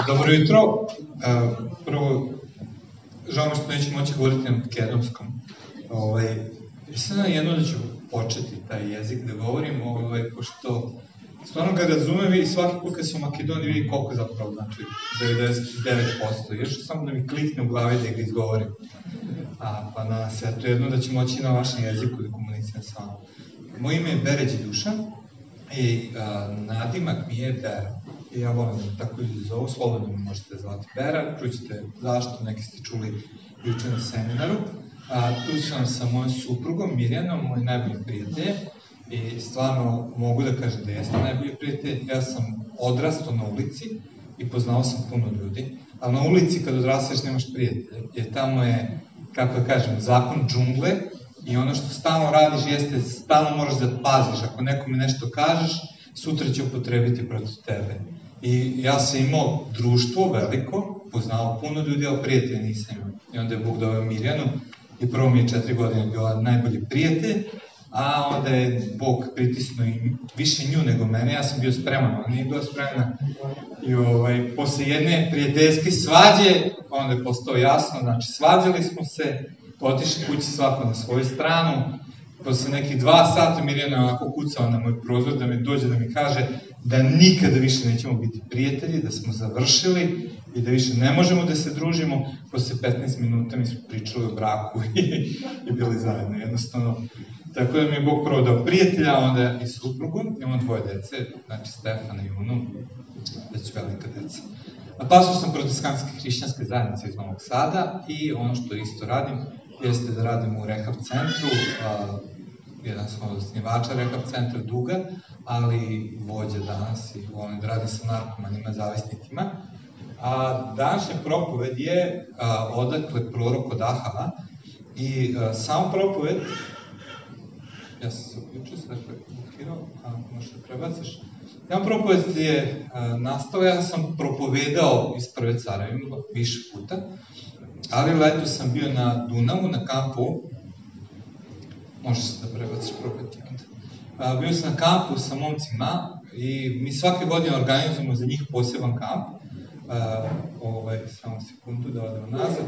Dobro jutro. Prvo, žao mi što neću moći govoriti na makedonskom. Mislim jedno da ću početi taj jezik da govorim, pošto stvarno ga razumem i svaki put kad sam u Makedoniji vidi koliko zapravo, znači 99%. Još samo da mi klikne u glavi da ga izgovorim. Pa na svetu jedno da ću moći na vašem jeziku da komuniciram s vama. Moje ime je Beređi Dušan i nadimak mi je Bera. I ja volim da tako ljudi zovu, slobodno mi možete zvati Bera, čućete zašto, neki ste čuli juče na seminaru. Tu sam sa mojom suprugom Mirjanom, moj najbolji prijatelj, i stvarno mogu da kažem da jeste najbolji prijatelj. Ja sam odrastao na ulici i poznao sam puno ljudi, ali na ulici kad odrastaš nemaš prijatelja, jer tamo je, kako da kažem, zakon džungle i ono što stalno radiš jeste, stalno moraš da paziš, ako nekome nešto kažeš, sutra će upotrebiti protiv tebe. I ja sam imao društvo veliko, poznao puno ljudi, ali prijatelja nisam imao. I onda je Bog doveo Mirjanu i prvo mi je 4 godine bila najbolji prijatelj, a onda je Bog pritisnuo i više nju nego mene, ja sam bio spreman, ona nije bila spremna. I posle jedne prijateljske svađe, onda je postao jasno, znači svađali smo se, otišli kući svako na svoju stranu. Posle nekih 2 sata Mirjana je onako kucala na moj prozor da mi dođe da mi kaže da nikada više nećemo biti prijatelji, da smo završili i da više ne možemo da se družimo. Posle 15 minuta mi smo pričali o braku i bili zajedno jednostavno. Tako da mi je Bog prvo dao prijatelja, onda i suprugu, imamo 2 dece, znači Stefana i Unu, već velika deca. Pastor sam protestantske hrišćanske zajednice iz Novog Sada i ono što isto radim jeste da radim u rehab centru, jedan sam od osnivača rehab centra duga, ali vođa danas i volim da radim sa narkomanima, zavisnicima. Današnja propoved je odakle prorok od Ahava i sam propoved, ja sam se uključio, sve što je blokirao, možeš da prebaciš. Jedan propoved je nastao, ja sam propovedao iz Prve Carevima više puta, ali leto sam bio na Dunavu, na kampu, možeš da prebaciš propoved onda. Bio sam na kampu sa momcima i mi svake godine organizujemo za njih poseban kamp. Samo sekundu da odemo nazad.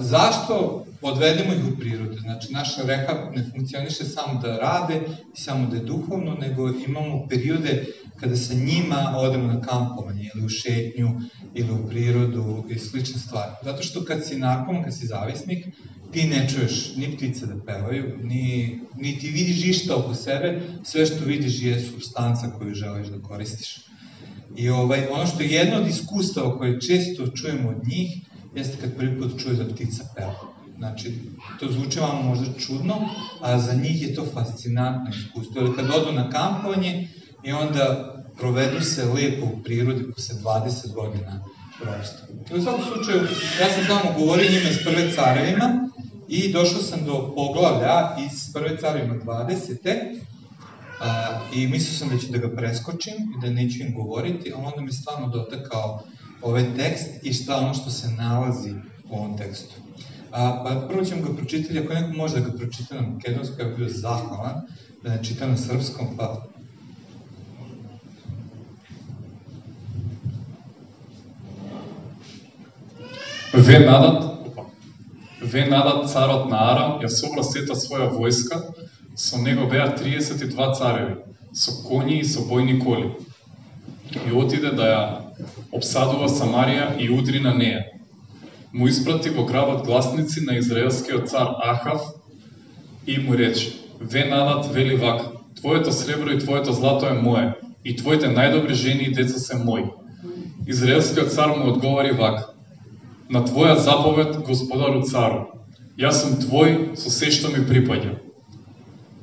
Zašto odvedemo ih u prirodu? Znači, naš rehab ne funkcioniše samo da rade i samo da je duhovno, nego imamo periode kada sa njima odemo na kampovanje ili u šetnju ili u prirodu i slične stvari. Zato što kad si narkoman, kad si zavisnik, ti ne čuješ ni ptice da pevaju, ni ti vidiš išta oko sebe, sve što vidiš je supstanca koju želiš da koristiš. I ono što je jedno od iskustava koje često čujemo od njih, jeste kad prvi put čuje da ptica peva. Znači, to zvuči vam možda čudno, a za njih je to fascinantno iskustvo. Ili kad odu na kampovanje i onda provedu se lepo u prirodi posle 20 godina prosto. U svakom slučaju, ja sam tamo govorio njima iz Prve Carevima i došao sam do poglavlja iz Prve Carevima 20. I mislio sam da ću da ga preskočim i da neću im govoriti, a onda mi stvarno dotakao ovaj tekst i šta ono što se nalazi u ovom tekstu. Prvo ćemo ga pročitati, ako neko može da ga pročita na makedonskom, ja bih bio zahvalan, da ne čita na srpskom, pa... Ве надат царот на Арам ја собра сета своја војска, со него беа 32 цареви, со коњи и со бојни коли. И отиде да ја обсадува Самарија и удри на неја. Му испрати во градот гласници на израелскиот цар Ахав и му рече: Ве надат вели вака: твоето сребро и твоето злато е мое, и твоите најдобри жени и деца се мои. Израелскиот цар му одговори вака: На твоја заповед, господару цару, јас сум твој со се што ми припаѓа.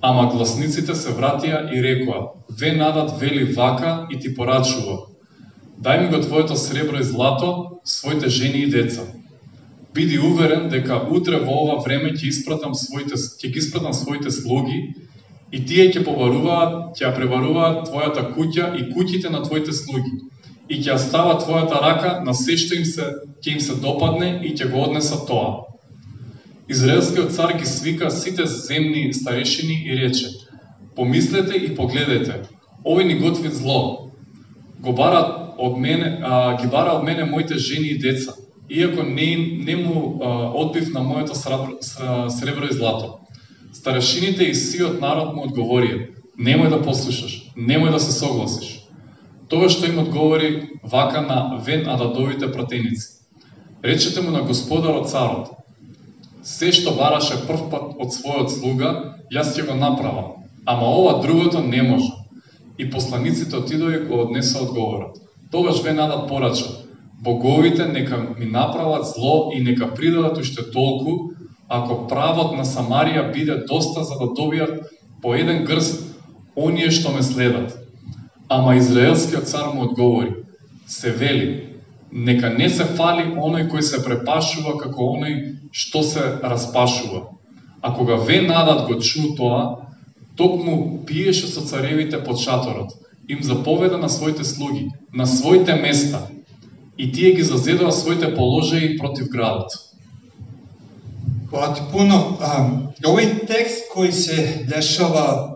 Ама гласниците се вратија и рекоа: Ве надат вели вака и ти порачува: Дај ми го твоето сребро и злато, своите жени и деца. Биди уверен дека утре во ова време ќе ги испратам своите слуги и тие ќе преваруваат твојата куќа и куќите на твоите слуги и ќе става твојата рака на се што ќе им се допадне и ќе го однеса тоа. Израелскиот цар ги свика сите земни старешини и рече: Помислете и погледете, овој ни готви зло. Го барат ги бара од мене моите жени и деца, иако не му одбив на моето сребро и злато. Старешините и сиот народ му одговорија: немој да послушаш, немој да се согласиш. Тоа што им одговори вака на Вен Ададовите пратеници: речете му на господарот царот: се што бараше прв пат од својот слуга, јас ќе го направам, ама ова другото не може. И посланиците отидоа и го однесоа одговорот. Тогаш Вен Адад порача: боговите нека ми направат зло и нека придадат уште толку, ако правот на Самарија биде доста за да добијат по еден грст оние што ме следат. Ама израелскиот цар му одговори: се вели, нека не се фали оној кој се препашува како оној што се распашува. А кога Вен Адад го чу тоа, токму пиеше со царевите под шаторот, им заповеда на своите слуги, на своите места, и тие ги зазедоа своите положаи против градот. Hvala ti puno. Ovaj tekst koji se dešava,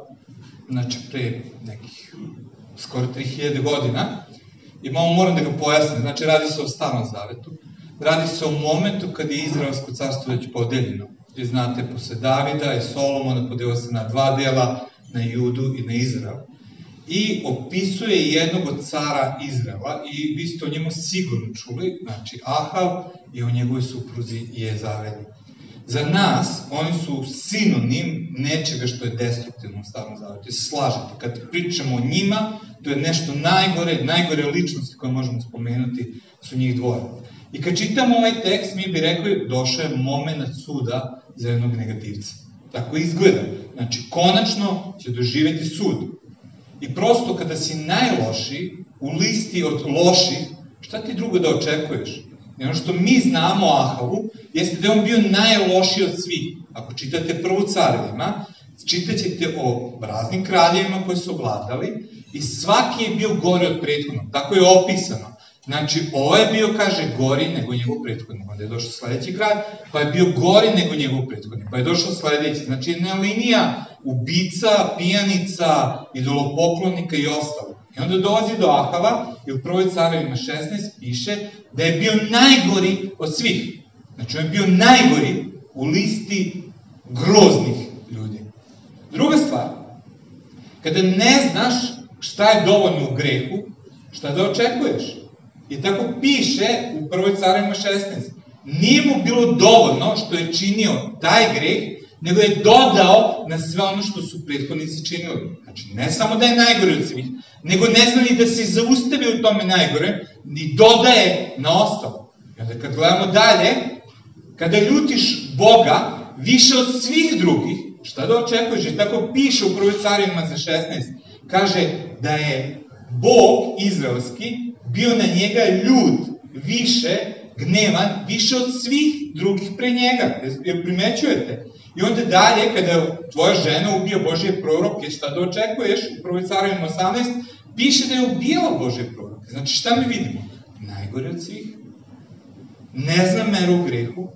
znači, pre nekih skoro 3000 godina, i malo moram da ga pojasnim, znači radi se o Starom Zavetu, radi se o momentu kad je Izraelsko carstvo već podeljeno. Vi znate, posle Davida i Solomona podelilo se na dva dela, na Judu i na Izrael. I opisuje jednog od cara Izraela, i vi ste o njemu sigurno čuli, znači Ahav i o njegovoj supruzi Jezaveli. Za nas, oni su sinonim nečega što je destruktivno u Starom Zavetu. Slažete, kad pričamo o njima, to je nešto najgore ličnosti koje možemo spomenuti su njih dvoje. I kad čitamo ovaj tekst, mi bi rekli, došao je moment suda za jednog negativca. Tako izgleda. Znači, konačno će doživeti sud. I prosto kada si najlošiji, u listi od loših, šta ti drugo da očekuješ? I ono što mi znamo o Ahavu, jeste da je on bio najlošiji od svih. Ako čitate Prvu Carevima, čitat ćete o raznim kraljevima koji su vladali i svaki je bio gori od prethodnog. Tako je opisano. Znači, ovo je bio, kaže, gori nego njegov prethodnik. Onda je došao sledeći kralj, pa je bio gori nego njegov prethodnik. Pa je došao sledeći. Znači, jedna linija ubica, pijanica, idolopoklonika i ostalo. I onda dolazi do Ahava i u Prvoj Carevima 16 piše da je bio najgori od svih. Znači, on je bio najgori u listi groznih ljudi. Druga stvar, kada ne znaš šta je dovoljno u grehu, šta da očekuješ? I tako piše u Prvoj Carevima 16. Nije mu bilo dovoljno što je činio taj greh, nego je dodao na sve ono što su prethodnici činili. Znači, ne samo da je najgore od svih, nego ne zna ni da se zaustavi u tome najgore, ni dodaje na ostalo. I onda kad gledamo dalje, kada ljutiš Boga više od svih drugih, šta da očekuješ? I tako piše u Prvoj Carevima za 16. Kaže da je Bog izraelski bio na njega ljut, više gnevan, više od svih drugih pre njega. Jer primećujete? I onda dalje, kada tvoja žena ubija Božje proroke, šta da očekuješ? U Prvoj Carevima 18 piše da je ubijala Božje proroke. Znači, šta mi vidimo? Najgore od svih. Ne zna meru u grehu.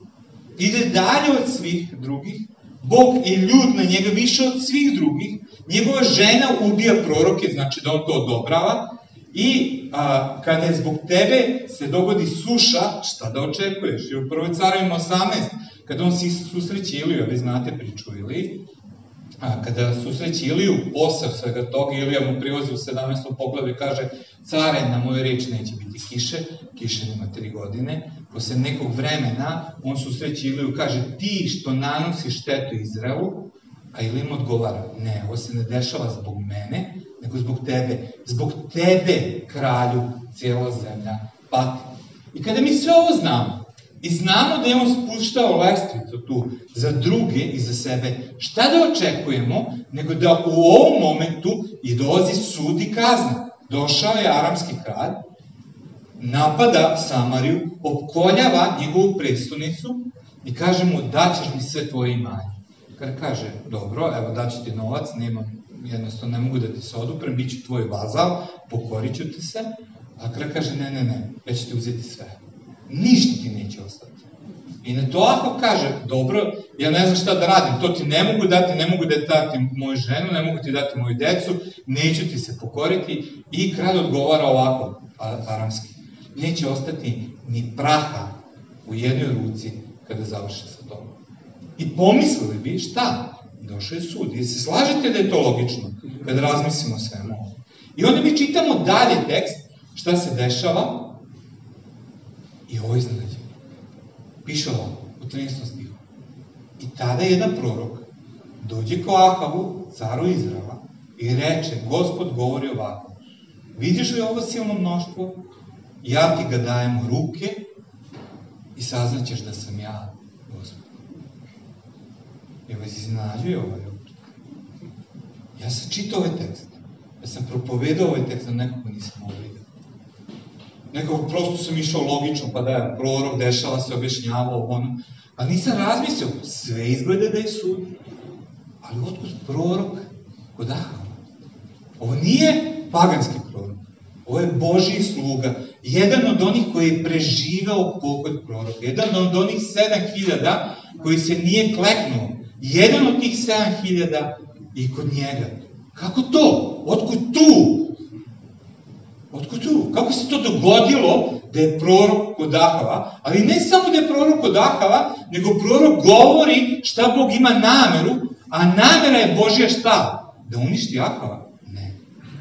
Ide dalje od svih drugih. Bog je ljut na njega više od svih drugih. Njegova žena ubija proroke, znači da on to odobrava. I kada je zbog tebe se dogodi suša, šta da očekuješ? I u Prvoj Carevima 18, kada on se susreće Iliju, vi znate priču Iliji, kada susreće Iliju, posle svega toga, Ilija mu privozi u 17. poglavlju i kaže: care, na moju reč neće biti kiše, kiše nema 3 godine. Posle nekog vremena on susreće Iliju i kaže: ti što nanosiš štetu Izraelu, a Ilija mu odgovara: ne, ovo se ne dešava zbog mene, nego zbog tebe. Zbog tebe, kralju, cijela zemlja pati. I kada mi sve ovo znamo, i znamo da je on spuštao lestvicu tu za druge i za sebe, šta da očekujemo, nego da u ovom momentu i dolazi sud i kazna. Došao je aramski kralj, napada Samariju, opkoljava njegovu prestonicu i kaže mu: daćeš mi sve tvoje imanje. Kada kaže: dobro, evo daću ti novac, jednostavno ne mogu da ti se oduprem, bit ću tvoj vazal, pokorit ću ti se. A kada kaže: ne, ja ću ti uzeti sve. Ništa ti neće ostati. I na to ako kaže: dobro, ja ne znam šta da radim, to ti ne mogu dati, ne mogu da dati moju ženu, ne mogu ti dati moju decu, neću ti se pokoriti. I kralj odgovara ovako: aramski. Neće ostati ni praha u jednoj ruci kada završe sa tobom. I pomislili bi, šta? Došao je sud. I se slažete da je to logično, kada razmislimo o svemu ovo. I onda mi čitamo dalje tekst, šta se dešava, i ovo iznenađenje. Piše ovo, u 13. stihu. I tada jedan prorok dođe ko Ahavu, caru Izraela, i reče, Gospod govori ovako, vidiš li ovo silno mnoštvo? Ja ti ga dajem u ruke i saznaćeš da sam ja Gospod. Evo, iznenađuje ovaj opet. Ja sam čitao ovaj tekst. Ja sam propovedao ovaj tekst, da nekako nisam mogao vidjeti. Nekako prosto sam išao logično, pa da je prorok, dešava se, objašnjavao ono. Ali nisam razmislio, sve izgleda da je sud. Ali otkud prorok kod Ahava? Ovo nije paganski prorok. Ovo je Božji sluga. Jedan od onih koji je preživao pohod proroka. Jedan od onih 7.000 koji se nije kleknuo. Jedan od tih 7.000 i kod njega. Kako to? Otkud tu? Otkud tu? Kako se to dogodilo da je prorok kod Ahava? Ali ne samo da je prorok kod Ahava, nego prorok govori šta Bog ima nameru, a namera je Božja šta? Da uništi Ahava? Ne.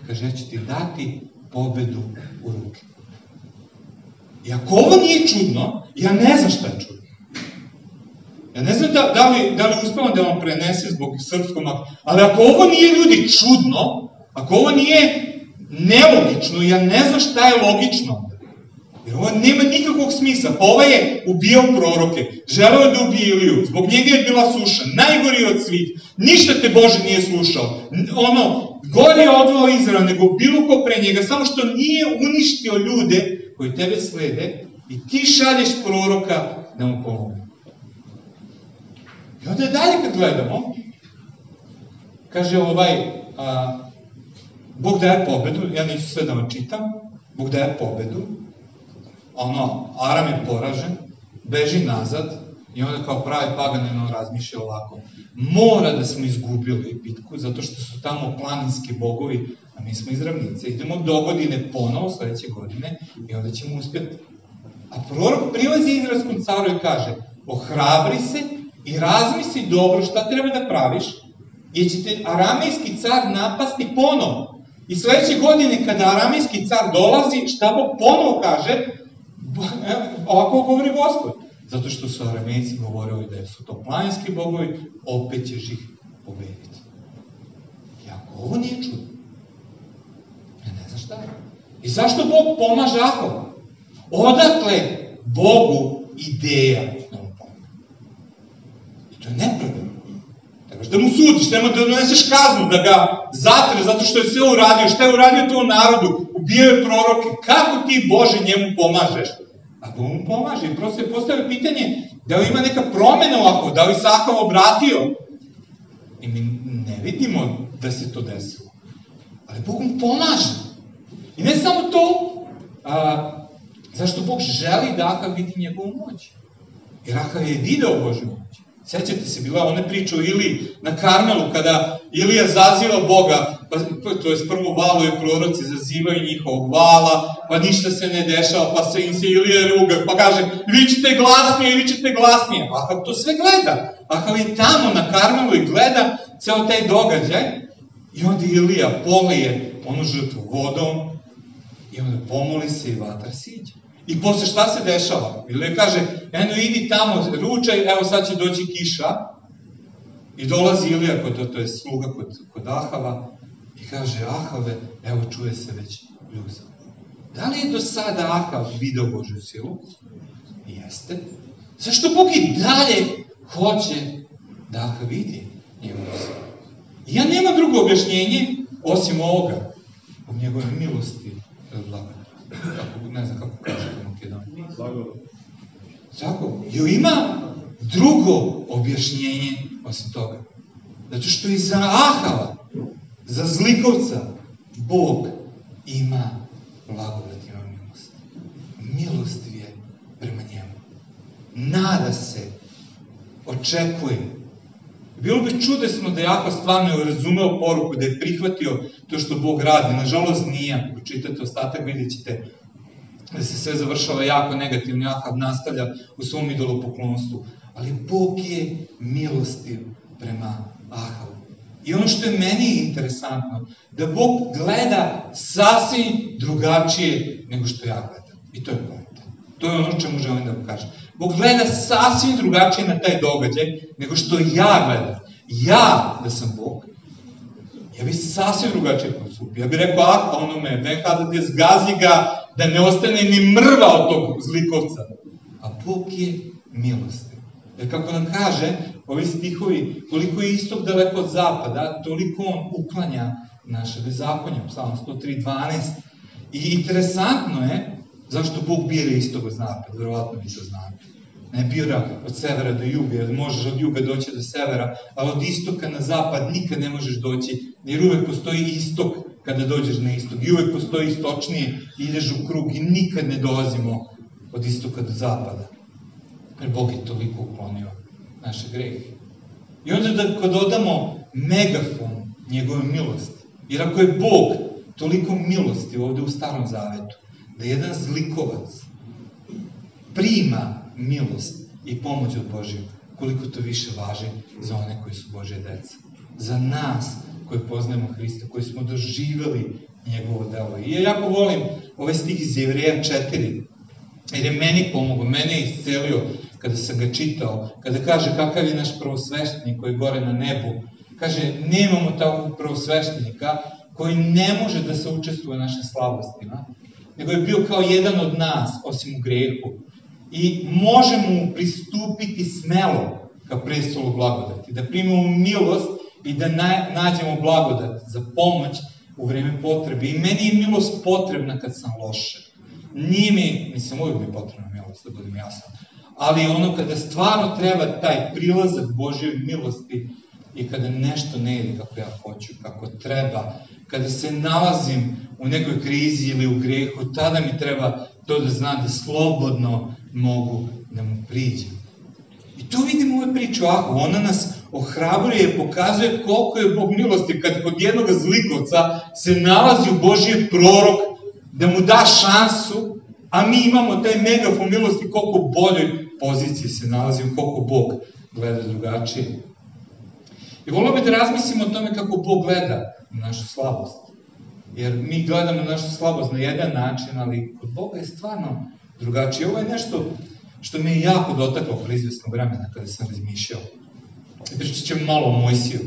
Kaže, ja ću ti dati pobedu u ruke. I ako ovo nije čudno, ja ne znam šta je čudno. Ja ne znam da li uspevam da vam prenese zbog srpskog, ali ako ovo nije, ljudi, čudno, ako ovo nije nelogično, ja ne znam šta je logično. Jer ovo nema nikakvog smisla. Pa ovaj je ubijao proroke, želeo je da ubije Iliju, zbog njega je bila suša, najgori od svih, ništa te Bože nije slušao. Gore je odvao Izrael nego bilo ko pre njega, samo što nije uništio ljude koji tebe slede i ti šalješ proroka da mu pomogne. I onda dalje kad gledamo, kaže Bog daje pobedu, ja neću sve da vam čitam, Bog daje pobedu, Aram je poražen, beži nazad i onda kao pravi pagan razmišlja ovako, mora da smo izgubili bitku zato što su tamo planinski bogovi, a mi smo iz ravnice, idemo do godine ponovo, sledeće godine, i onda ćemo uspjeti. A prorok prilazi izraelskom caru i kaže, ohrabri se i razmisli dobro šta treba da praviš, jer će te aramejski car napasti ponovo. I sledeće godine kada aramejski car dolazi, šta Bog ponovo kaže, ovako govori Gospod. Zato što su aramejci govorili da su to planinski bogovi, opet ćeš ih pobediti. I ako ovo nije čudno, ja ne znam šta je. I zašto Bog pomaže Ahavu? Odakle Bogu ideja da mu pomogne? I to je nepravedno. Trebaš da mu sudiš, nema da doneseš kaznu, da ga zatre zato što je sve uradio. Šta je uradio to narodu? Ubijao je proroke. Kako ti, Bože, njemu pomažeš? A Bog mu pomaže. I prosto je postavio pitanje da li ima neka promena ovako, da li se Ahav obratio. I mi ne vidimo da se to desilo. Ali Bog mu pomaže. I ne samo to, zašto Bog želi da Ahav vidi njegovu moć. Jer Ahav je video Božju moć. Sjećate se, bila ona priča o Iliji na Karmelu, kada Ilija zaziva Boga, to je prvo valuje proroci, zazivaju njihovog vala, pa ništa se ne dešava, pa se im se Ilija ruga, pa kaže, vi ćete glasnije. Ahav to sve gleda. Ahav je tamo na Karmelu i gleda ceo taj događaj. I onda Ilija polije onu žrtvu vodom i onda pomoli se i vatra siđe. I posle šta se dešava? Ilija kaže, eno idi tamo, ručaj, evo sad će doći kiša. I dolazi Ilija, to je sluga kod Ahava, i kaže, Ahave, evo čuje se već ljuza. Da li je do sada Ahav video Božju silu? Jeste. Zašto Bog i dalje hoće da Ahav vidi njegovu silu? I ja nemam drugo objašnjenje, osim ovoga, o njegove milosti i blagodati. Ne znam kako kažete u Makedoniji. Tako. Jo ima drugo objašnjenje osim toga. Zato što i za Ahava, za zlikovca, Bog ima blagodat, ima milost. Milost je prema njemu. Nada se, očekuje. Bilo bi čudesno da je Ahava stvarno razumeo poruku, da je prihvatio to što Bog radi. Nažalost nije. Ako čitate ostatak, vidjet ćete da se sve završava jako negativno, Ahav nastavlja u svom idolopoklonstvu. Ali Bog je milostiv prema Ahavu. I ono što je meni interesantno, da Bog gleda sasvim drugačije nego što ja gledam. I to je poenta. To je ono čemu želim da vam kažem. Bog gleda sasvim drugačije na taj događaj nego što ja gledam. Ja, da sam Bog, ja bih sasvim drugačije postupio. Ja bih rekao, onome, BHDD, zgazi ga, da ne ostane ni mrva od tog zlikovca. A Bog je milostiv. Jer kako nam kaže, ovi stihovi, koliko je istok daleko od zapada, toliko on uklanja naše bezakonje, Psalm 103:12. I interesantno je zašto Bog bira istok od zapada, verovatno vi to znate. Ne bira od severa do juga, jer možeš od juga doći do severa, ali od istoka na zapad nikad ne možeš doći, jer uvek postoji istok kada dođeš na istok. I uvek postoji istočnije, ideš u krug i nikad ne dolazimo od istoka do zapada. Jer Bog je toliko uklonio naše grehe. I onda kad dodamo megafon njegove milosti, jer ako je Bog toliko milosti ovde u Starom Zavetu, da jedan zlikovac prima milost i pomoć od Božiju, koliko to više važi za one koji su Božje deca. Za nas koji poznajemo Hrista, koji smo doživeli njegovo delo. I ja jako volim ovaj stih iz Jevreja 4, jer je meni pomogao, mene je iscelio kada sam ga čitao, kada kaže kakav je naš prvosveštenik koji je gore na nebu. Kaže, nemamo takvog prvosveštenika koji ne može da se učestvuje u našim slabostima, nego je bio kao jedan od nas, osim u grehu. I možemo mu pristupiti smelo ka prestolu blagodati, da primimo milost i da nađemo blagodat za pomoć u vreme potrebe. I meni je milost potrebna kad sam loše. Nije mi, mislim, uvijek mi je potrebna milost, da budem jasan, ali ono kada stvarno treba taj prilazak Božjoj milosti i kada nešto ne ide kako ja hoću, kako treba, kada se nalazim u nekoj krizi ili u grehu, tada mi treba to da znam da slobodno mogu da mu priđem. I tu vidimo ovu priču Ahavu, ona nas ohrabruje i pokazuje koliko je Bog milosti kad kod jednog zlikovca se nalazi u Božji prorok da mu da šansu, a mi imamo taj megafon milosti koliko u boljoj poziciji se nalazimo, koliko Bog gleda drugačije. I volio bih da razmislimo o tome kako Bog gleda na našu slabost. Jer mi gledamo na našu slabost na jedan način, ali kod Boga je stvarno drugačije. Ovo je nešto što me je jako dotaklo pre izvesnog vremena kada sam razmišljao. Pričat ćemo malo o Mojsiju.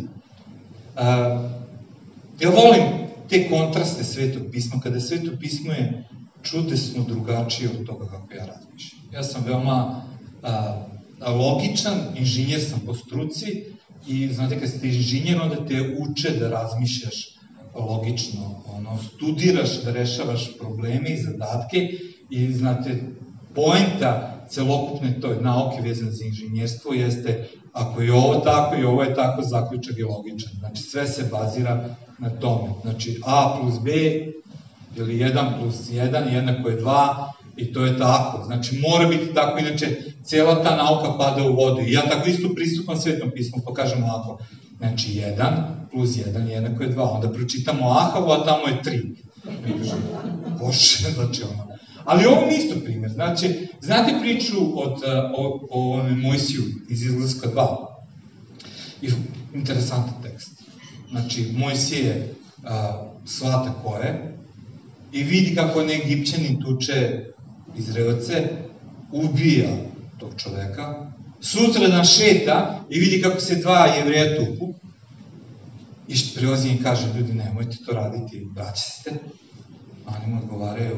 Ja volim te kontraste Svetog pisma, kada Sveto pismo je čudesno drugačije od toga kako ja razmišljam. Ja sam veoma logičan, inženjer sam po struci i znate kad ste inženjer onda te uče da razmišljaš logično, studiraš da rešavaš probleme i zadatke i znate, poenta celokupne toj nauke vezane za inženjerstvo jeste ako je ovo tako i ovo je tako, zaključak je logičan. Znači sve se bazira na tome. Znači A plus B ili 1 plus 1 jednako je 2 i to je tako. Znači mora biti tako, inače cijela ta nauka pada u vodu. I ja tako isto pristupam Svetom pismu, pa kažem ovako. Znači 1 plus 1 jednako je 2. Onda pročitamo Ahavu, a tamo je 3. Bože, znači ono. Ali ovo je isto primjer. Znači, znate priču o Mojsiju iz Izlaska 2? I interesantan tekst. Znači, Mojsije shvata ko je i vidi kako ne Egipćanin tuče Izraelce, ubija tog čoveka, sutradan šeta i vidi kako se 2 Jevreja tuku i prilazi im kaže, ljudi, nemojte to raditi, braća ste. A oni mu odgovaraju,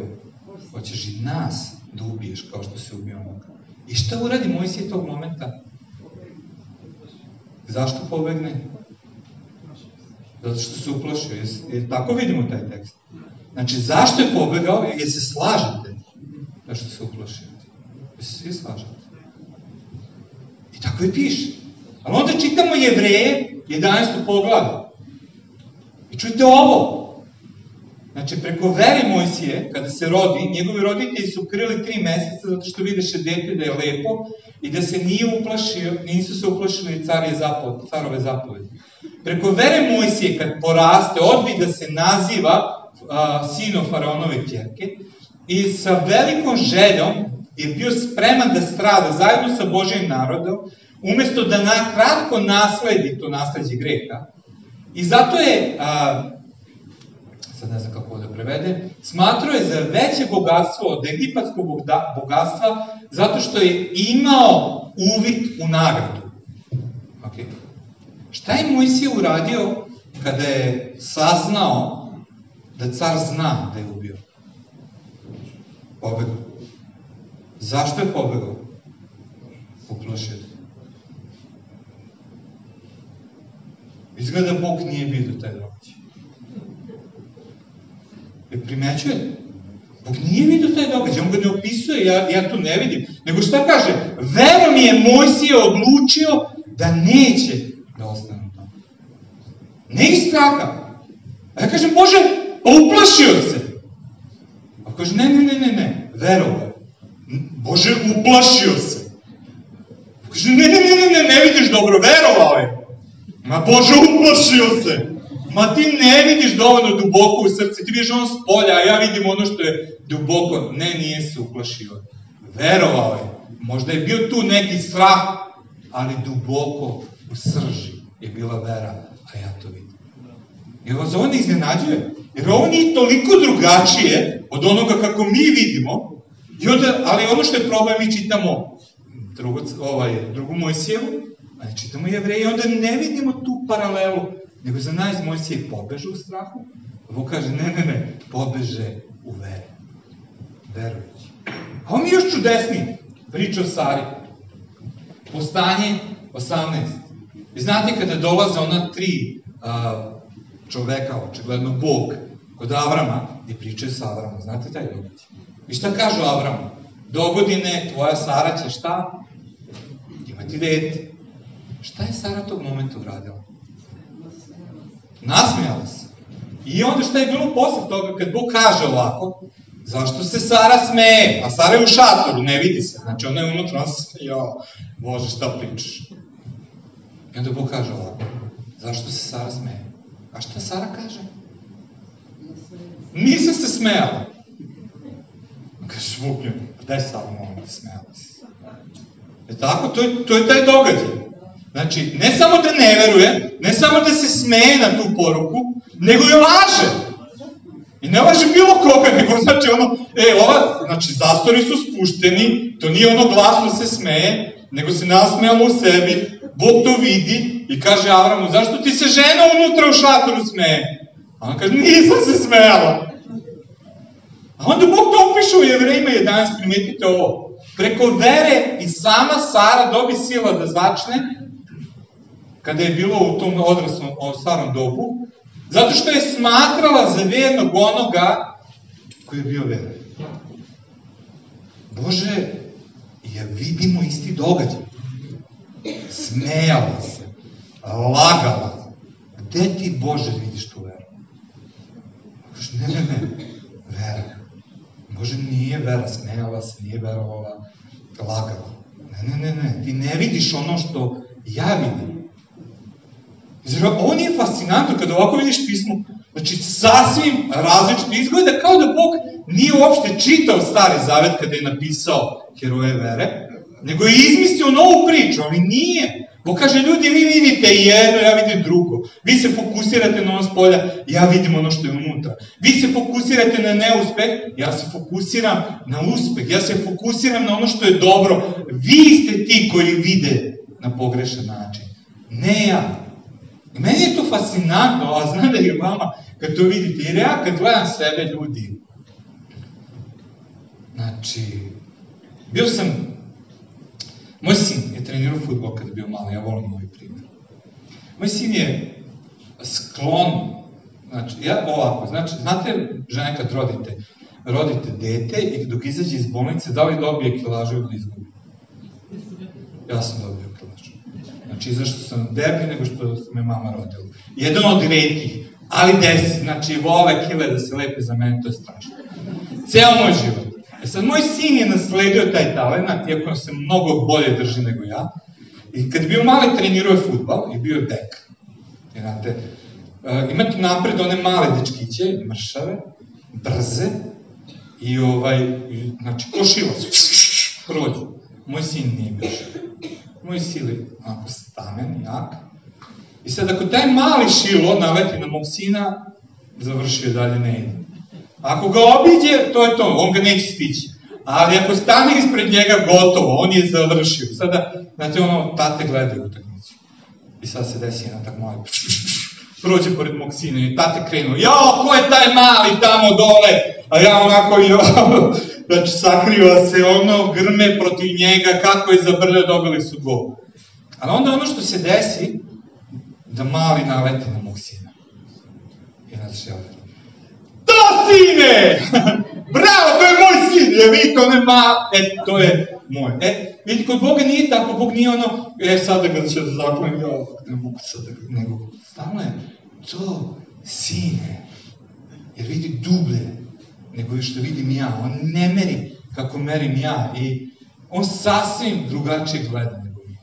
hoćeš i nas da ubiješ kao što se ubio onoga. I šta uradi Mojsije tog momenta? Zašto pobegne? Zato što se uplašio. Jer tako vidimo taj tekst. Znači, zašto je pobegao? Jer se slažete. Zašto se uplašio? Jer se svi slažete. I tako i piše. Ali onda čitamo Jevreje, 11. poglavlje. I čujte ovo. Znači, preko vere Mojsije, kada se rodi, njegovi roditelji su krili 3 meseca zato što videše dete da je lepo i da se nije uplašio, nisu se uplašili carove zapovedi. Preko vere Mojsije, kad poraste, odbije da se naziva sinom faraonove ćerke, i sa velikom željom je bio spreman da strada zajedno sa Božjim narodom, umesto da kratko nasledi to nasleđe greha. I zato je, sad ne znam kako da prevede, smatrao je za veće bogatstvo od egipatskog bogatstva, zato što je imao uvid u nagradu. Okay. Šta je Mojsije uradio kada je saznao da car zna da je ubio? Pobegao. Zašto je pobegao? Uplašio se. Izgleda Bog nije vidio taj događaj. Primećuje? Bog nije vidio taj događaj, on ga ne opisuje, ja to ne vidim. Nego šta kaže? Verom je Mojsije odlučio da neće da ostane tamo. Ne iz straha. A ja kažem, Bože, pa uplašio se. A kaže, ne, verovao je. Bože, uplašio se. A kaže, ne vidiš dobro, verovao je. Ma Bože, uplašio se. Ma ti ne vidiš dovoljno duboko u srce, ti vidiš ono s polja, a ja vidim ono što je duboko. Ne, nije se uplašio. Verovao je. Možda je bio tu neki strah, ali duboko u srži je bila vera, a ja to vidim. Jer vas ovo ne iznenađuje, jer ovo nije toliko drugačije od onoga kako mi vidimo, ali ono što je problem, mi čitamo drugu Mojsijevu, a ne čitamo Jevreje, i onda ne vidimo tu paralelu, nego za nas Mojsije pobeže u strahu, a Bog kaže, ne, pobeže u veri, verujući. A on je još čudesniji, priča o Sari. Postanje 18. Vi znate kada dolaze ona 3 čoveka, očigledno Bog, kod Avrama, i pričaju sa Avramom, znate taj događaj? I šta kažu Avramu? Dogodine, tvoja Sara će šta? Imati dete. Šta je Sara tog momenta uradila? Nasmijala se. I onda šta je bilo posle toga, kad Bog kaže ovako, zašto se Sara smeje? A Sara je u šatoru, ne vidi se. Znači ona je unutra, ona se smeje, Bože, šta pričaš? I onda Bog kaže ovako, zašto se Sara smeje? A šta Sara kaže? Nisam se smejala. Kaže, Bog je, daj Sara, molim te, smejala se. Tako, to je taj događaj. Znači, ne samo da ne veruje, ne samo da se smeje na tu poruku, nego je laže. I ne laže bilo koga, nego znači znači zastori su spušteni, to nije ono glasno se smeje, nego se nasmejamo u sebi, Bog to vidi i kaže Avramu, zašto ti se žena unutra u šatoru smeje? A on kaže, nisam se smejala. A onda Bog to opiše u Jevrejima 11, primetite ovo. Preko vere i sama Sara dobi sila da začne, kada je bilo u tom odraslom, starom dobu, zato što je smatrala za vjernog onoga koji je bio veran. Bože, ja vidimo isti događaj. Smejala se, lagala. Gde ti, Bože, vidiš tu veru? Bože, ne, vera. Bože, nije vera, smejala se, nije verovala, lagala. Ne, ti ne vidiš ono što ja vidim. Ovo nije fascinantno kada ovako vidiš pismo, znači sasvim različito izgleda kao da Bog nije uopšte čitao Stari Zavet kada je napisao heroje vere, nego je izmislio novu priču, ali nije. Bog kaže, ljudi, vi vidite jedno, ja vidim drugo. Vi se fokusirate na ono s polja, ja vidim ono što je unutra. Vi se fokusirate na neuspeh, ja se fokusiram na uspeh, ja se fokusiram na ono što je dobro. Vi ste ti koji vide na pogrešan način, ne ja. I meni je to fascinantno, a znam da je vama kad to vidite, jer ja kad gledam sebe, ljudi, znači, moj sin je trenirao fudbal kada je bio malo, ja volim ovaj primjer. Moj sin je sklon, znači, znate žene kad rodite dete i dok izađe iz bolnice, da li dobije kilažu ili izgubi? Ja sam dobio kilažu. Znači, zašto sam deblji nego što me mama rodila. Jedan od retkih, ali 10, znači ove kile da se lepe za mene, to je strašno. Ceo moj život. Sad, moj sin je nasledio taj talent, iako se mnogo bolje drži nego ja. I kad je bio mali, trenirao je fudbal i bio je bek. Znate, imate napred one male dečkiće, mršave, brze I znači, ko šilo se, prođe. Moj sin nije bio šilo. Moj sin je onako stamen, jak. I sad, ako taj mali šilo naleti na mog sina, završio dalje ne ide. Ako ga obiđe, to je to, on ga neće stići. Ali ako stane ispred njega, gotovo, on je završio. Sada, znate, tate gledaju utakmicu. I sad se desi jedna tak mali, prođe pored mog sina i tate krenu, jao, ko je taj mali tamo dole? A ja onako, znači, sakriva se, grme protiv njega, kako je zabrljao, dobili su gol. Ali onda ono što se desi, da mali naleti na mog sina. I znači, to sine! Bravo, to je moj sin, jer vidite, to je moj. Vidite, kod Boga nije tako, Bog nije sada ga će da zaklonim, ne mogu sada, nego, stalno je, to, sine, jer vidi dublje, nego što vidim ja, on ne meri kako merim ja i on sasvim drugačije gleda nego mi.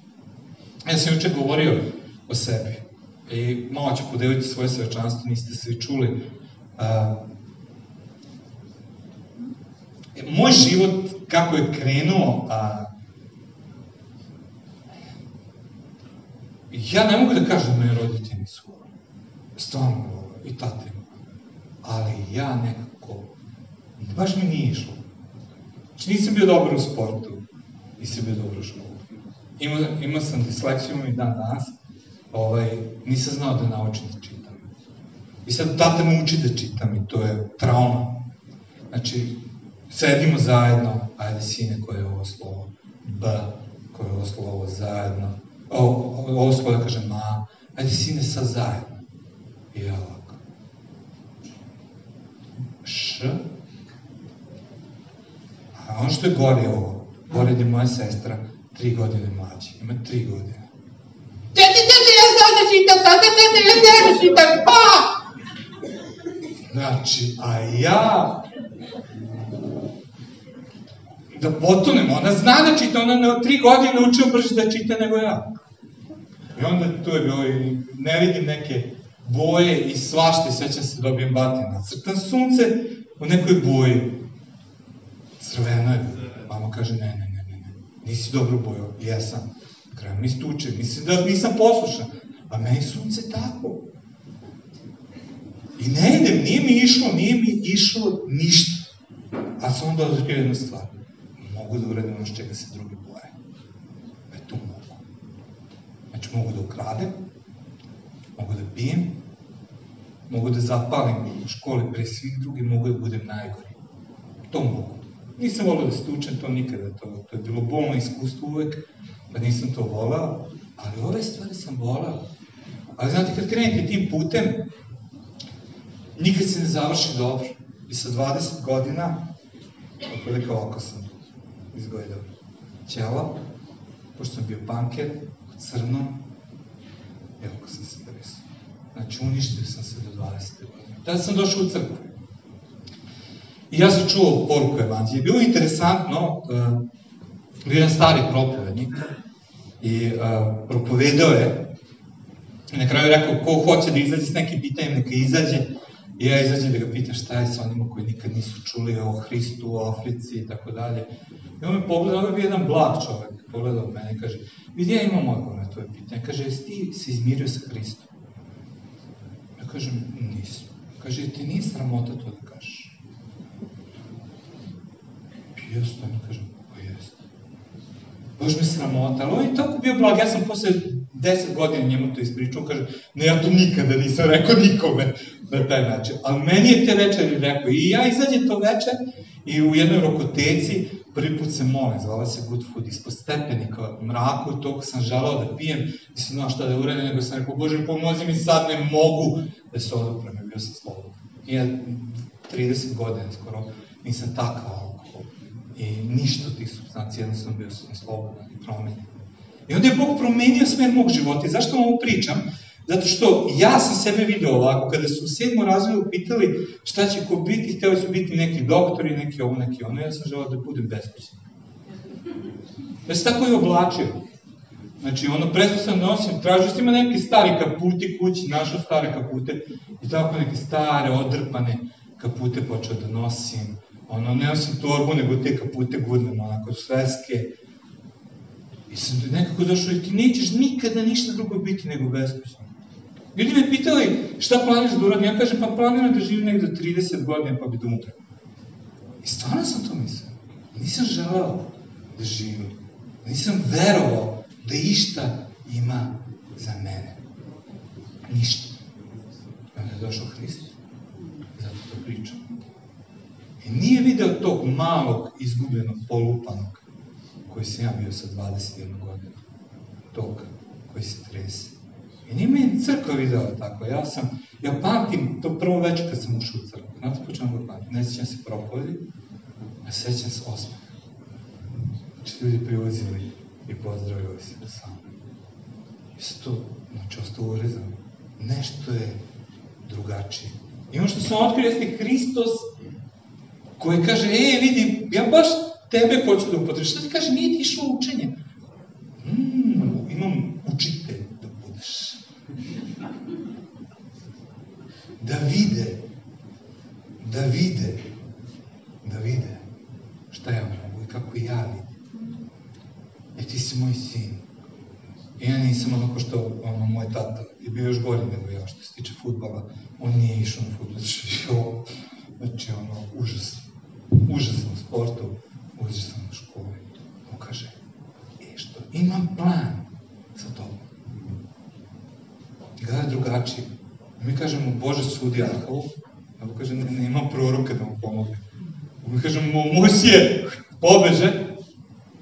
Ja sam juče govorio o sebi i malo ću podeliti svoje svedočanstvo, niste svi čuli. Moj život, kako je krenuo, ja ne mogu da kažem da moji roditelji nisu govorili. Stvarno govorili, i tate. Ali ja nekako, baš mi nije išlo. Znači nisam bio dobar u sportu, nisam bio dobar u školu. Imao sam disleksiju i dan danas, nisam znao da naučim da čitam. I sad tata me uči da čitam i to je trauma. Znači, sedimo zajedno, ajde sine, koje je ovo slovo, B, koje je ovo slovo, zajedno, ovo slovo da kažem A, ajde sine, sad zajedno. I ja ovako. Š. A ono što je gore je ovo, gore je moja sestra, 3 godine mlađa, ima 3 godine. Tete, ja znam da čitam, tete, ja znam da čitam, pa! Znači, a ja... da potonem, ona zna da čita, ona na 3 godine učio brže da čita nego ja. I onda tu je bilo i ne vidim neke boje i svašte, sećam se dobijem batina. Crtam sunce u nekoj boji. Crveno je. Mama kaže, ne, nisi dobro bojao. Jesam. Krajem mi stuče, mislim da nisam poslušan. A meni sunce tako. I ne idem, nije mi išlo ništa. A sam onda otkrio jednu stvar. Mogu da uradim ono čega se drugi boje. To mogu. Znači, mogu da ukradem, mogu da pijem, mogu da zapalim u školi pre svih drugih, mogu da budem najgori. To mogu. Nisam volao da se tučem, to nikada. To je bilo bolno iskustvo uvek, pa nisam to volao, ali ove stvari sam volao. Ali znate, kad krenete tim putem, nikad se ne završi dobro. I sa 20 godina, otprilike ovako sam izgledao ćelo, pošto sam bio panker, crno, evo ko sam se desio. Znači, uništio sam se do 20. godine. Tada sam došao u crkvu. I ja sam čuo poruku evanđelja. Bilo je interesantno, bio jedan stari propovednik i propovedao je, i na kraju je rekao, ko hoće da izađe s nekim pitanjem, neka izađe. I ja izađem da ga pitam šta je sa onima koji nikad nisu čuli o Hristu, o Africi i tako dalje. I on me pogledao, on je bio jedan blag čovek, pogledao od mene i kaže, vidi, ja imam odgovor na tvoje pitanje. Kaže, jesi ti se izmirio sa Hristom? Ja kažem, nisam. Kaže, ti nije sramota to da kažeš? I ja stojim i kažem, pa jeste. Baš me sramota, ali on je tako bio blag, ja sam posle 10 godina njemu to ispričao, kaže, ne, ja to nikada nisam rekao nikome na taj način. Ali meni je te večeri rekao i ja izađem to večer i u jednoj rokoteci prvi put se molim, zvala se Good Food, ispod stepenika u mraku, toliko sam želao da pijem, nisam znao šta da uradim, nego sam rekao, Bože, pomozi mi sad, ne mogu da se oduprem, bio sam slobodan. I ja 30 godina skoro nisam takav alkohol i ništa od tih substancija, jednostavno bio sam slobodan i promenjen. I onda je Bog promenio smer mog života. I zašto vam ovo pričam? Zato što ja sam sebe vidio ovako, kada su u 7. razredu pitali šta će ko biti, hteli su biti neki doktori, neki ovo, neki ono, ja sam želao da budem beskućnik. Ja sam tako i oblačio. Znači, presto sam nosim, tražio sam ima neke stari kaputi kući, našao stare kapute i tako neke stare, odrpane kapute počeo da nosim, ne nosim torbu, nego te kapute gurnem, onako sveske. I sam nekako došao i ti nećeš nikada ništa drugo biti nego beskućan. Ljudi me pitali šta planiraš da uradim, ja kažem pa planiram da živim nekde 30 godina pa bi da umrem. I stvarno sam to mislio. Nisam želeo da živim. Nisam verovao da išta ima za mene. Ništa. I onda je došao Hrist. Zato to pričam. I nije video tog malog, izgubljenog, polupanog, koji sam ja bio sa 21 godina. Tog koji se trese. I nije meni crkva videla tako. Ja pamtim to prvo večer kad sam ušao u crkvu. Znate po čemu ga pamtim? Ne sjećam se propovedi, a sjećam se osmeha. Znači, ljudi prilazili i pozdravili se sa mnom. I sad to, znači, ostao urezano. Nešto je drugačije. I ono što sam otkrio jeste Hristos koji kaže, vidi, ja baš tebe hoću da upotrebim. Šta ti kaže, nije ti išlo učenje? Imam učitelj da budeš. Da vide šta ja mogu i kako ja vidim. Ti si moj sin. I ja nisam onako što moj tata je bio još gori nego ja što se tiče fudbala. On nije išao na fudbal, znači užasno u sportu, užasno u školi. On kaže, što, imam plan sa tobom. I gleda drugačije. Mi kažemo, Bože sudi Arhavu, a on kaže, nema proroka da mu pomogne. Mi kažemo, Mojsije, pobeže.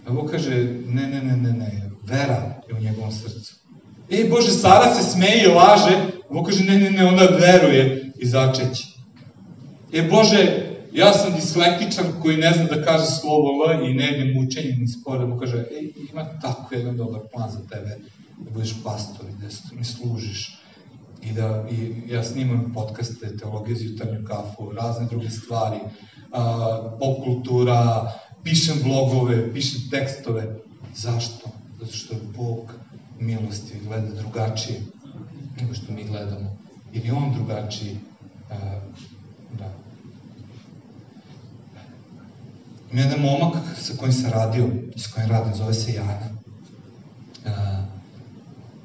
A on kaže, ne, vera je u njegovom srcu. Bože, Sara se smeje i laže. A on kaže, ne, ona veruje i začeće. Bože, ja sam dislektičan koji ne zna da kaže slovo L i ne idem učenje ni spore. On kaže, ima tako jedan dobar plan za tebe, da budeš pastor i da mi služiš. I ja snimam podcaste, teologije za jutarnju kafu, razne druge stvari, pop kultura, pišem blogove, pišem tekstove. Zašto? Zato što je Bog milostiv i gleda drugačije nego što mi gledamo. Jer je on drugačiji. Ima jedan momak sa kojim sam radio, s kojim radim, zove se Jana.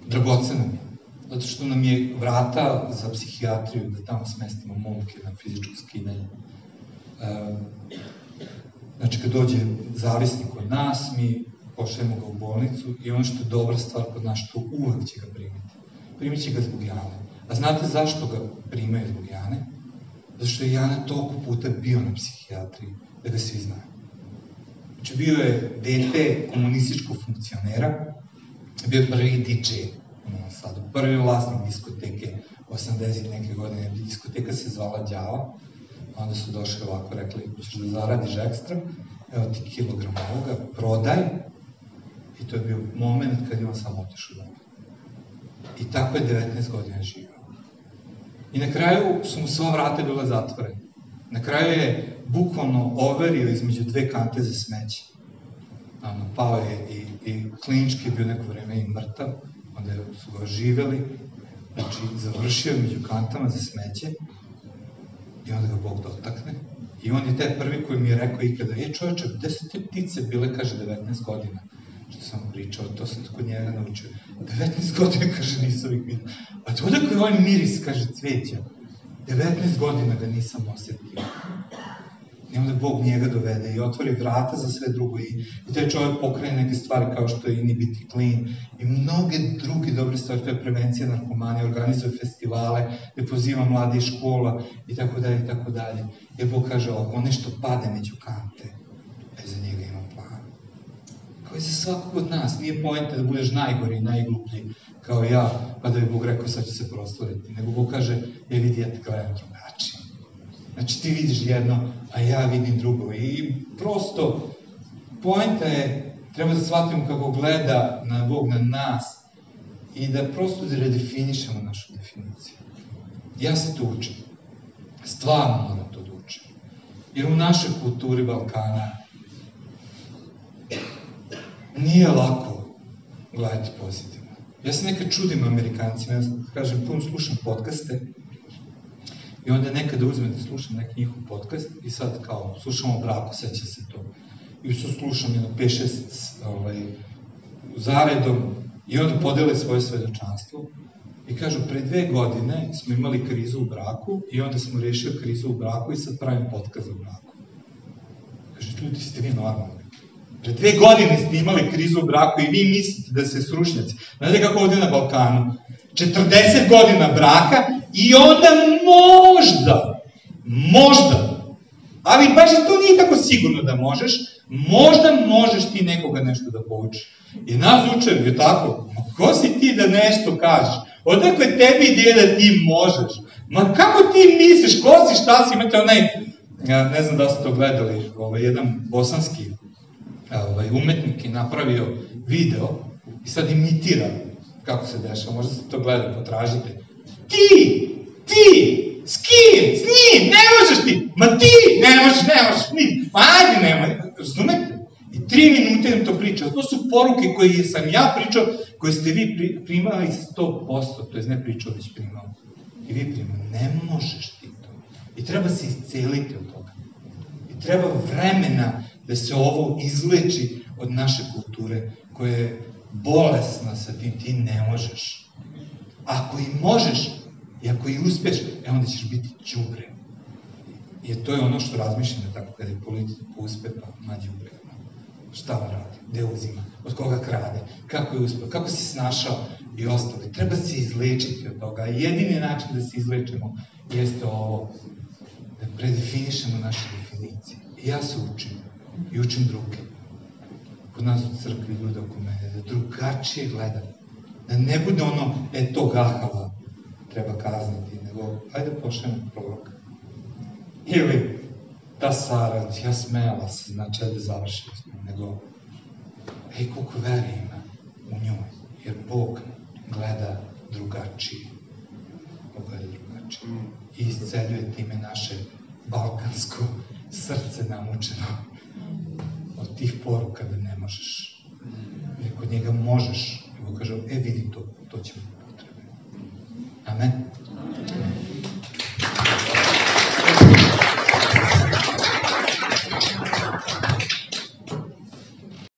Dragocena mi je. Zato što nam je vrata za psihijatriju, da tamo smestimo momke na fizičko skidanje. Znači, kad dođe zavisnik kod nas, mi pošaljemo ga u bolnicu i ono što je dobra stvar kod nas, što uvek će ga primiti. Primit će ga zbog Jane. A znate zašto ga primaju zbog Jane? Zato što je Jana toliko puta bio na psihijatriji, da ga svi znaju. Znači, bio je dete komunističkog funkcionera, bio je prvi DJ u Novom Sadu, prvi vlasnik diskoteke, 80 neke godine, diskoteka se zvala Đava, onda su došli ovako, rekli, ćeš da zaradiš ekstra, evo ti kilogram ovoga, prodaj, i to je bio moment kad je on samo otišao doma. I tako je 19 godina živao. I na kraju su mu sva vrata bila zatvorena. Na kraju je bukvalno overio između dve kante za smeće. Pao je i klinički je bio neko vreme i mrtav, onda su ga oživeli, znači završio među kantama za smeće i onda ga Bog dotakne. I on je taj prvi koji mi je rekao ikada, čoveče, gde su te ptice bile, kaže, 19 godina. Što sam pričao, to sam kod njega naučio. 19 godina, kaže, nisam ih vidio. A to odakle je ovaj miris, kaže, cveća. 19 godina ga nisam osetio. I onda Bog njega dovede i otvori vrata za sve drugo. I taj čovjek pokrene neke stvari kao što je Ini biti clean i mnoge druge dobre stvari. To je prevencija narkomanije, organizuje festivale, gde poziva mlade iz škola i tako dalje i tako dalje. Jer Bog kaže, ako nešto pade među kante, za njega ima plan. Kao i za svakog od nas. Nije poenta da budeš najgori i najgluplji kao ja, pa da bi Bog rekao sad će se prostvoriti. Nego Bog kaže, vidi, ja te gledam drugačije. Znači ti vidiš jedno, a ja vidim drugo. I prosto, poenta je, treba da shvatimo kako gleda na Bog na nas i da prosto da redefinišemo našu definiciju. Ja se to učim. Stvarno moram to da učim. Jer u našoj kulturi Balkana nije lako gledati pozitivno. Ja se nekad čudim Amerikancima, ja kažem, puno slušam podcaste I onda nekada uzmem da slušam neki njihov podcast i sad kao slušamo o braku, seća se to. I sad slušam jedno 5-6 zaredom i onda podele svoje svedočanstvo i kažu pre 2 godine smo imali krizu u braku i onda smo rešili krizu u braku i sad pravim podcast o braku. Kaže, ljudi, ste vi normalni. Pre 2 godine ste imali krizu u braku i vi mislite da ste stručnjaci. Znate kako ovde na Balkanu? 40 godina braka i onda možda, ali baš to nije tako sigurno da možeš, možda možeš ti nekoga nešto da poučiš. I nas učer je tako, ma ko si ti da nešto kažeš? Odakle tebi ideja da ti možeš? Ma kako ti misliš, ko si, šta si, imate onaj, ne znam da ste to gledali, jedan bosanski umetnik je napravio video i sad imitira kako se dešava, možda ste to gledali, potražite. Ti, s kim, s njim, ne možeš ti, ma ti, ne možeš, ni, ma ajde nemoj, razumete? I 3 minute nam to pričao, to su poruke koje sam ja pričao, koje ste vi primali 100%, to je ne pričao, već primao. I vi primali, ne možeš ti to. I treba se isceliti od toga. I treba vremena da se ovo izleči od naše kulture, koja je bolesna sa tim, ti ne možeš. Ako i možeš, i ako i uspeš, onda ćeš biti đubre. Jer to je ono što razmišljamo tako, kada je politika uspe, pa na đubre. Šta on radi, gde uzima, od koga krade, kako je uspeo, kako si snašao i ostalo. Treba se izlečiti od toga. Jedini način da se izlečimo jeste ovo, da predefinišemo naše definicije. I ja se učim, i učim druge. Kod nas u crkvi ljudi oko mene, da drugačije gledam. Da ne bude ono, tog ahala treba kazniti, nego, ajde pošljemo proroka. Ili, ta Sara, ja smela se, znači, ajde završili smo, nego, koliko veri ima u njoj, jer Bog gleda drugačije. Bog gleda drugačije. I isceljuje time naše balkansko srce namučeno od tih poruka da ne možeš. Jer kod njega možeš. I Bog kaže, vidi to ćemo.